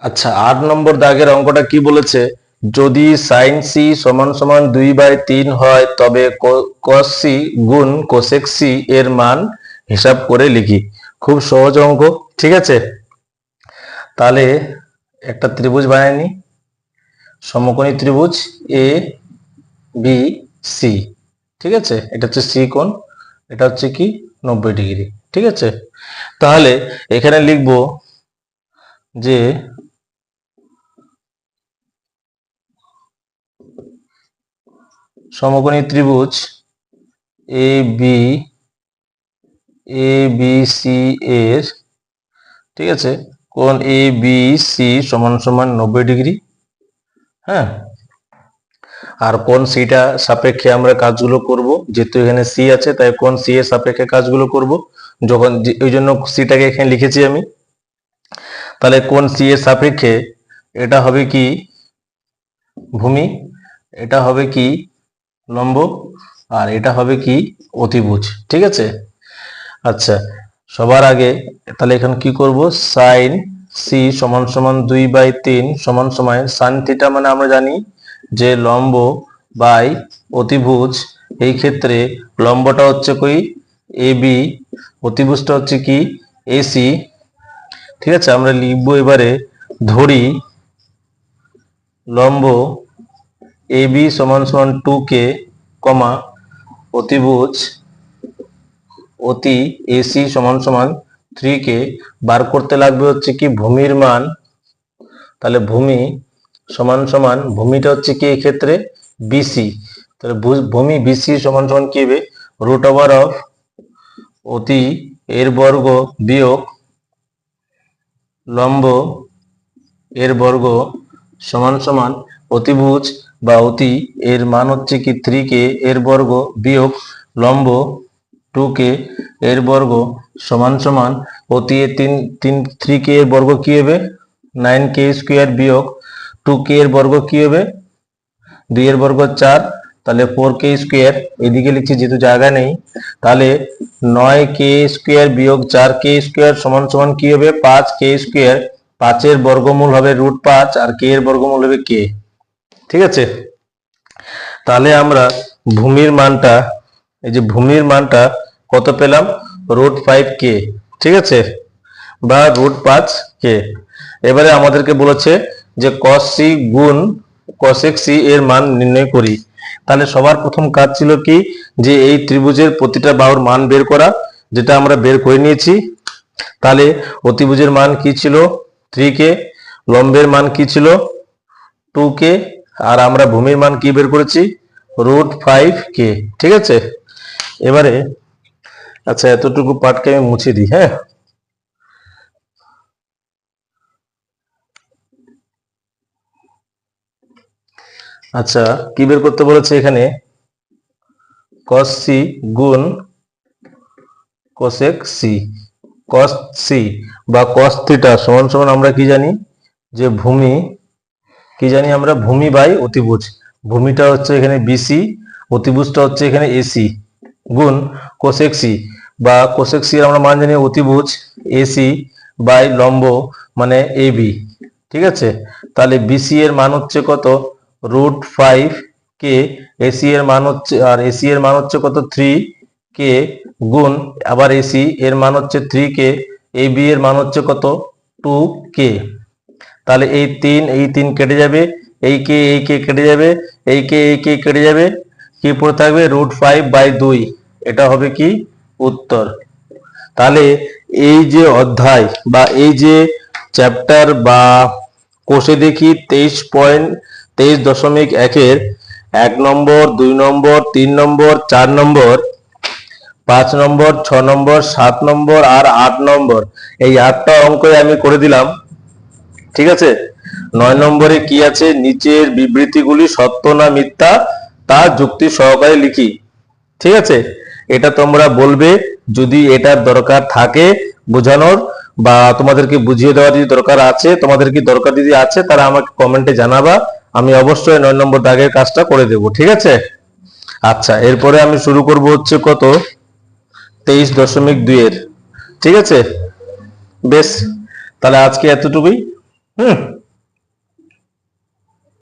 আচ্ছা, 8 নম্বর দাগের অঙ্কটা কি বলেছে? যদি সাইন সি সমান সমান 2/3 হয় তবে কস সি গুণ কোসেক সি এর মান হিসাব করে লিখি। খুব সহজ অঙ্ক, ঠিক আছে? তাহলে একটা ত্রিভুজ বানাই নি, সমকোণী ত্রিভুজ এ বি সি, ঠিক আছে? এটা হচ্ছে সি কোণ, এটা হচ্ছে কি 90 ডিগ্রি, ঠিক আছে? তাহলে এখানে লিখবো যে সমকোণী ত্রিভুজ এ বি সি এর, ঠিক আছে, কোণ এ বি সি সমান সমান 90 ডিগ্রি। হ্যাঁ, আর কোণ সিটা সাপেক্ষে আমরা কাজগুলো করব, যেহেতু এখানে সি আছে তাই কোণ সি এর সাপেক্ষে কাজগুলো করব। যখন ওই জন্য সিটাকে এখানে লিখেছি আমি। তাহলে কোণ সি এর সাপেক্ষে এটা হবে কি ভূমি, এটা হবে কি লম্ব, আর এটা হবে কি অতিভুজ, ঠিক আছে? আচ্ছা, সবার আগে তাহলে এখানে কি করব, সাইন সি সমান সমান 2/3 সমান সমান সাইন থিটা, মানে আমরা জানি যে লম্ব বাই অতিভুজ। এই ক্ষেত্রে লম্বটা হচ্ছে কি এ বি, অতিভুজটা হচ্ছে কি এসি, ঠিক আছে? আমরা লিখবো এবারে, ধরি লম্ব এ বি সমান সমান 2k, কমা অতিভুজ অতি এসি সমান সমান 3k। বার করতে লাগবে হচ্ছে কি ভূমির মান। তাহলে ভূমি সমান সমান, ভূমিটা হচ্ছে কি এই ক্ষেত্রে বিসি, তাহলে ভূমি বিসি সমান সমান কি হবে, রুট ওভার অফ অতি এর বর্গ বিয়োগ লম্ব এর বর্গ সমান সমান অতিভুজ বা অতি এর মান হচ্ছে কি 3k এর বর্গ বিয়োগ লম্ব 2k এর বর্গ সমান সমান অতি এর 3k এর বর্গ কি হবে 9k স্কোয়ার বিয়োগ 2k এর বর্গ কি হবে 2 এর বর্গ 4, তাহলে 4k স্কোয়ার, এদিকে লিখছি যেহেতু জায়গা নেই। তাহলে 9k স্কোয়ার বিয়োগ 4k স্কোয়ার সমান সমান কি হবে 5k স্কোয়ার। 5 এর বর্গমূল হবে √5 আর k এর বর্গমূল হবে k, ঠিক আছে? তাহলে আমরা ভূমির মানটা, এই যে ভূমির মানটা কত পেলাম, √5k, ঠিক আছে, বা √5k। এবারে আমাদেরকে বলেছে যে cos c গুণ cosec c এর মান নির্ণয় করি। তাহলে সবার প্রথম কাজ ছিল কি, যে এই ত্রিভুজের প্রতিটা বাহুর মান বের করা, যেটা আমরা বের করে নিয়েছি। তাহলে অতিভুজের মান কি ছিল 3k, লম্বের মান কি ছিল 2k, আর আমরা ভূমির মান কি বের করেছি √5k, ঠিক আছে? এবারে আচ্ছা, এতটুকু পার্টকে আমি মুছে দিই। হ্যাঁ, আচ্ছা, কি বের করতে বলেছে এখানে, cos c গুণ cosec c, cos c বা cos থিটা সমান সমান আমরা কি জানি, যে ভূমি, কি জানি আমরা, ভূমি বাই অতিভুজ। ভূমিটা হচ্ছে এখানে বিসি, অতিভুজটা হচ্ছে এখানে এসি, গুণ cosec c বা cosec c এর আমরা মান জানি অতিভুজ এসি বাই লম্ব মানে এবি, ঠিক আছে? তাহলে বিসি এর মান হচ্ছে কত √5k, এসি এর মান হচ্ছে, আর এসি এর মান হচ্ছে কত 3k, গুণ আবার এসি এর মান হচ্ছে 3k, এবি এর মান হচ্ছে কত 2k। তাহলে এই 3 কেটে যাবে, এই কে কেটে যাবে, এই কে কেটে যাবে, কি পড়ে থাকবে √5/2, এটা হবে কি উত্তর। তাহলে এই যে অধ্যায় বা এই যে চ্যাপ্টার বা কোষে দেখি 23.23.1-এর 1 নম্বর 2 নম্বর 3 নম্বর 4 নম্বর 5 নম্বর 6 নম্বর 7 নম্বর আর 8 নম্বর, এই 8টা অঙ্কই আমি করে দিলাম, ঠিক আছে? 9 নম্বরে কি আছে, নিচের বিবৃতিগুলি সত্য না মিথ্যা তা যুক্তি সহকারে লিখি, ঠিক আছে? এটা তোমরা বলবে যদি এটার দরকার থাকে বোঝানোর, বা তোমাদেরকে বুঝিয়ে দেওয়ার যদি দরকার আছে, তোমাদের কি দরকার যদি আছে তারা আমাকে কমেন্টে জানাবা, আমি অবশ্যই 9 নম্বর দাগের কাজটা করে দেব, ঠিক আছে? আচ্ছা, এরপরে আমি শুরু করব হচ্ছে কত 23.2 এর, ঠিক আছে? বেশ, তাহলে আজকে এতটুকুই। হুম